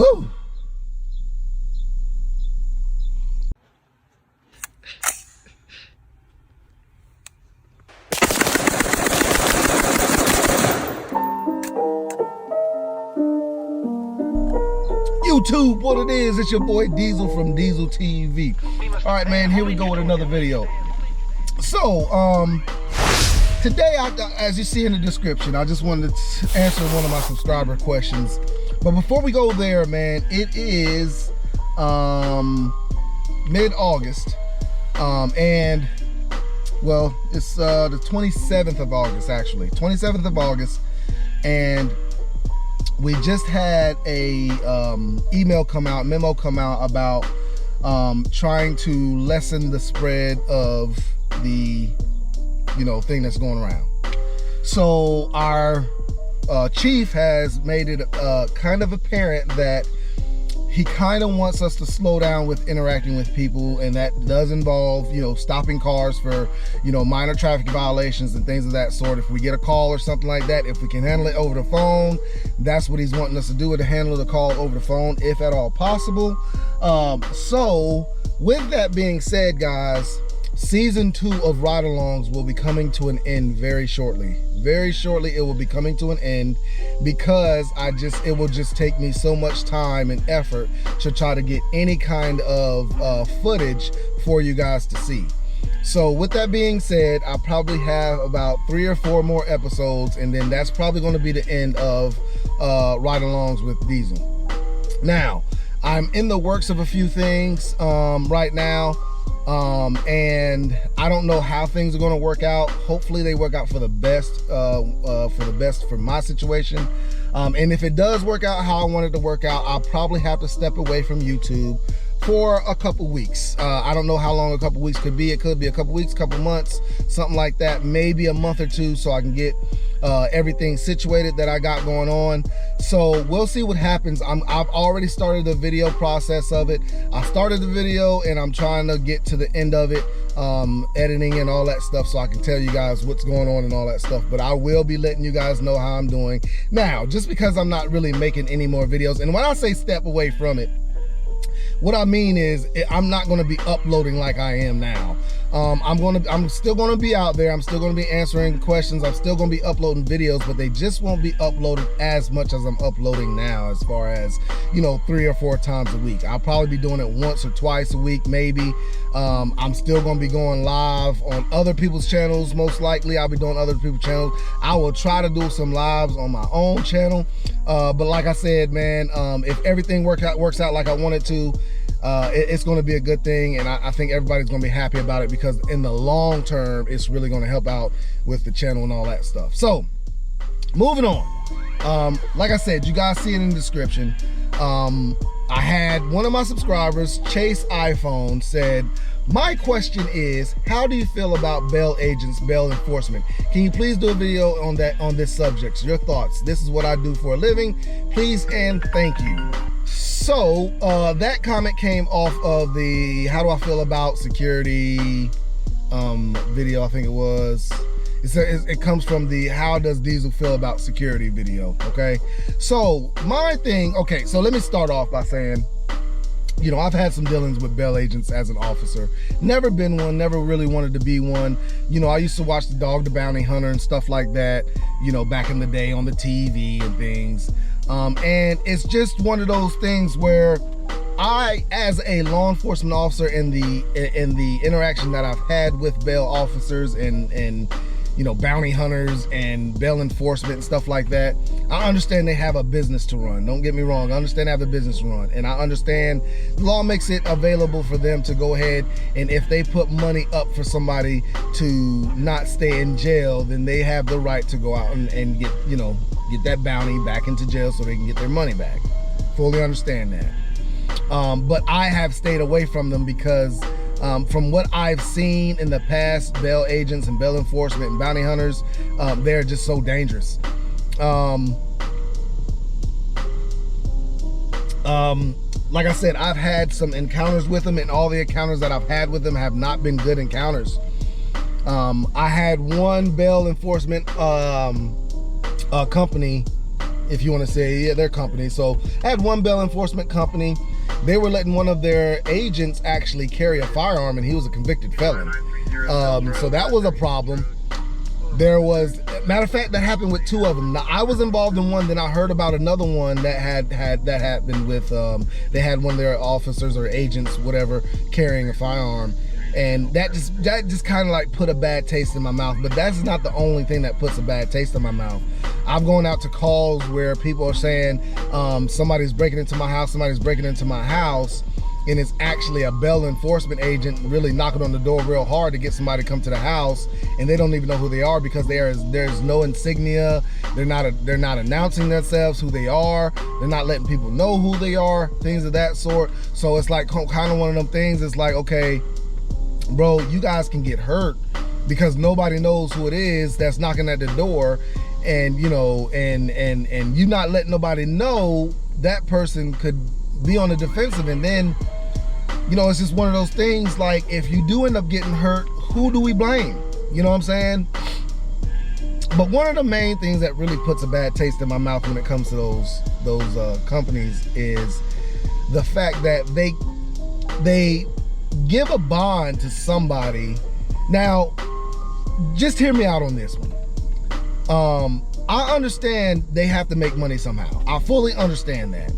Woo! YouTube, what it is, it's your boy Diesel from Diesel TV. All right, man, here we go with another video. So, today, as you see in the description, I just wanted to answer one of my subscriber questions. But before we go there, man, it is mid-August, and well, it's the 27th of August, actually, 27th of August, and we just had a memo come out about trying to lessen the spread of the thing that's going around. So our chief has made it kind of apparent that he kind of wants us to slow down with interacting with people, and that does involve, stopping cars for, minor traffic violations and things of that sort. If we get a call or something like that, if we can handle it over the phone, that's what he's wanting us to do, to handle the call over the phone, if at all possible. So with that being said, guys, season 2 of ride-alongs will be coming to an end very shortly. Very shortly, it will be coming to an end, because it will just take me so much time and effort to try to get any kind of footage for you guys to see. So with that being said, I probably have about 3 or 4 more episodes, and then that's probably going to be the end of ride-alongs with Diesel. Now, I'm in the works of a few things right now. And I don't know how things are going to work out. Hopefully they work out for the best, for my situation. And if it does work out how I want it to work out, I'll probably have to step away from YouTube for a couple weeks. I don't know how long a couple weeks could be. It could be a couple weeks, couple months, something like that, maybe a month or 2, so I can get everything situated that I got going on. So we'll see what happens. I've already started the video process of it. I started the video and I'm trying to get to the end of it, editing and all that stuff, so I can tell you guys what's going on and all that stuff. But I will be letting you guys know how I'm doing. Now, just because I'm not really making any more videos, and when I say step away from it, what I mean is I'm not going to be uploading like I am now. I'm still going to be out there. I'm still going to be answering questions. I'm still going to be uploading videos, but they just won't be uploaded as much as I'm uploading now, as far as, 3 or 4 times a week. I'll probably be doing it once or twice a week, maybe. I'm still going to be going live on other people's channels. Most likely I'll be doing other people's channels. I will try to do some lives on my own channel. But like I said, man, if everything works out like I want it to, it's going to be a good thing, and I think everybody's going to be happy about it, because in the long term, it's really going to help out with the channel and all that stuff. So, moving on. Like I said, you guys see it in the description. I had one of my subscribers, Chase iPhone, said, "My question is, how do you feel about bail agents, bail enforcement? Can you please do a video on this subject? Your thoughts. This is what I do for a living. Please and thank you." So that comment came off of the "How do I feel about security" video, I think it was. It comes from the "How does Diesel feel about security" video. Okay, so my thing. Okay, so let me start off by saying, I've had some dealings with bail agents as an officer. Never been one, never really wanted to be one. I used to watch the Dog the Bounty Hunter and stuff like that, back in the day on the TV and things. And it's just one of those things where I, as a law enforcement officer, in the interaction that I've had with bail officers and bounty hunters and bail enforcement and stuff like that, I understand they have a business to run. Don't get me wrong. I understand they have a business to run, and I understand the law makes it available for them to go ahead, and if they put money up for somebody to not stay in jail, then they have the right to go out and get that bounty back into jail so they can get their money back. Fully understand that. But I have stayed away from them because from what I've seen in the past, bail agents and bail enforcement and bounty hunters, they're just so dangerous. Like I said, I've had some encounters with them, and all the encounters that I've had with them have not been good encounters. I had one bail enforcement company if you want to say, yeah, their company. So I had one bail enforcement company. They were letting one of their agents actually carry a firearm, and he was a convicted felon. So that was a problem. There was, matter of fact, that happened with 2 of them. Now, I was involved in one, then I heard about another one that happened with, they had one of their officers or agents, whatever, carrying a firearm. And that just kind of like put a bad taste in my mouth. But that's not the only thing that puts a bad taste in my mouth. I've gone out to calls where people are saying, somebody's breaking into my house, and it's actually a bail enforcement agent really knocking on the door real hard to get somebody to come to the house, and they don't even know who they are because there's no insignia. They're not announcing themselves who they are. They're not letting people know who they are, things of that sort. So it's like kind of one of them things. It's like, okay, bro, you guys can get hurt because nobody knows who it is that's knocking at the door, and you know, and you not letting nobody know that person could be on the defensive. And then, you know, it's just one of those things, like, if you do end up getting hurt, who do we blame? You know what I'm saying? But one of the main things that really puts a bad taste in my mouth when it comes to those companies is the fact that they give a bond to somebody. Now, just hear me out on this one. I understand they have to make money somehow. I fully understand that.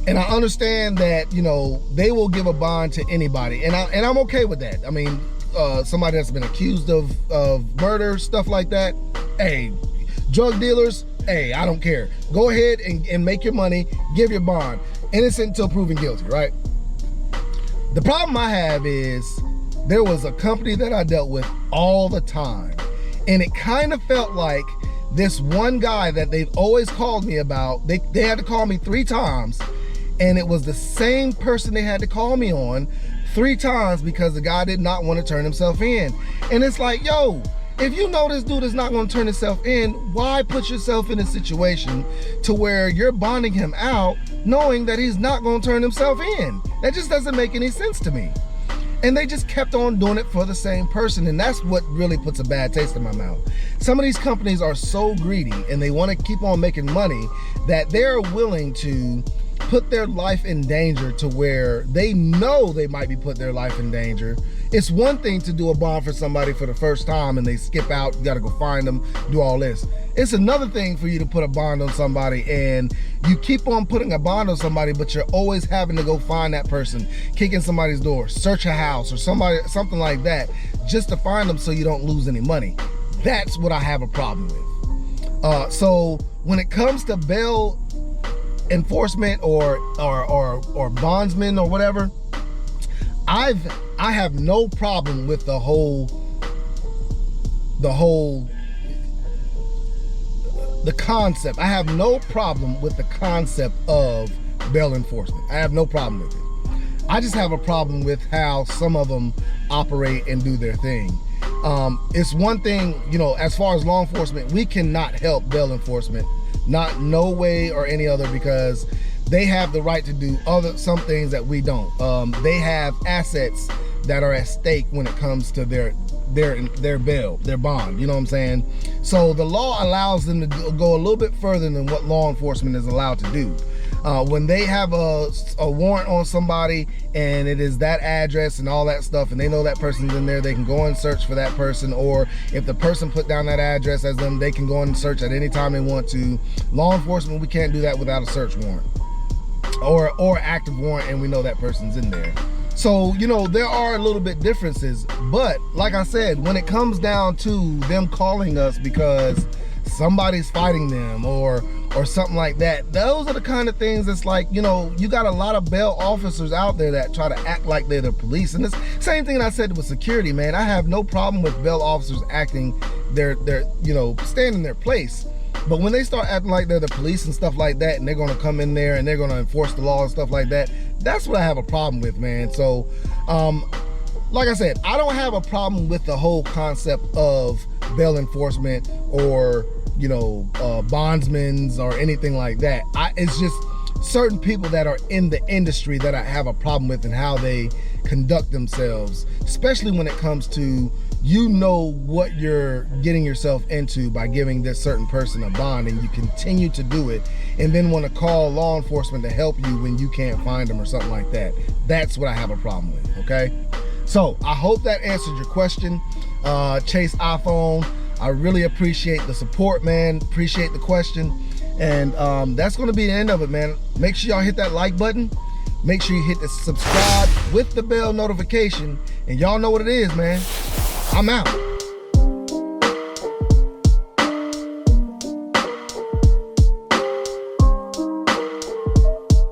And I understand that, you know, they will give a bond to anybody, and I'm okay with that. I mean, somebody that's been accused of murder, stuff like that, hey, drug dealers, hey, I don't care. Go ahead and make your money, give your bond. Innocent until proven guilty, right? The problem I have is there was a company that I dealt with all the time, and it kind of felt like this one guy that they've always called me about, they had to call me 3 times, and it was the same person they had to call me on 3 times because the guy did not want to turn himself in. And it's like, yo, if you know this dude is not going to turn himself in, why put yourself in a situation to where you're bonding him out knowing that he's not going to turn himself in? That just doesn't make any sense to me. And they just kept on doing it for the same person, and that's what really puts a bad taste in my mouth. Some of these companies are so greedy and they want to keep on making money that they're willing to put their life in danger to where they know they might be putting their life in danger. It's one thing to do a bond for somebody for the first time and they skip out, you gotta go find them, do all this. It's another thing for you to put a bond on somebody and you keep on putting a bond on somebody, but you're always having to go find that person, kick in somebody's door, search a house or something like that, just to find them so you don't lose any money. That's what I have a problem with. So when it comes to bail enforcement or bondsmen or whatever, I have no problem with the concept. I have no problem with the concept of bail enforcement. I have no problem with it. I just have a problem with how some of them operate and do their thing. It's one thing, you know, as far as law enforcement, we cannot help bail enforcement, not no way or any other, because they have the right to do some things that we don't. They have assets that are at stake when it comes to their bail, their bond, you know what I'm saying? So the law allows them to go a little bit further than what law enforcement is allowed to do. When they have a warrant on somebody and it is that address and all that stuff, and they know that person's in there, they can go and search for that person. Or if the person put down that address as them, they can go and search at any time they want to. Law enforcement, we can't do that without a search warrant or active warrant, and we know that person's in there. So, you know, there are a little bit differences, but like I said, when it comes down to them calling us because somebody's fighting them or something like that, those are the kind of things that's like, you know, you got a lot of bail officers out there that try to act like they're the police. And it's same thing I said with security, man. I have no problem with bail officers acting their you know, staying in their place. But when they start acting like they're the police and stuff like that, and they're gonna come in there and they're gonna enforce the law and stuff like that, that's what I have a problem with, man. So, like I said, I don't have a problem with the whole concept of bail enforcement or, you know, bondsmen or anything like that. It's just certain people that are in the industry that I have a problem with and how they conduct themselves, especially when it comes to you know what you're getting yourself into by giving this certain person a bond, and you continue to do it and then want to call law enforcement to help you when you can't find them or something like that. That's what I have a problem with, okay? So I hope that answered your question, Chase iPhone. I really appreciate the support, man. Appreciate the question. And that's gonna be the end of it, man. Make sure y'all hit that like button. Make sure you hit the subscribe with the bell notification. And y'all know what it is, man. I'm out.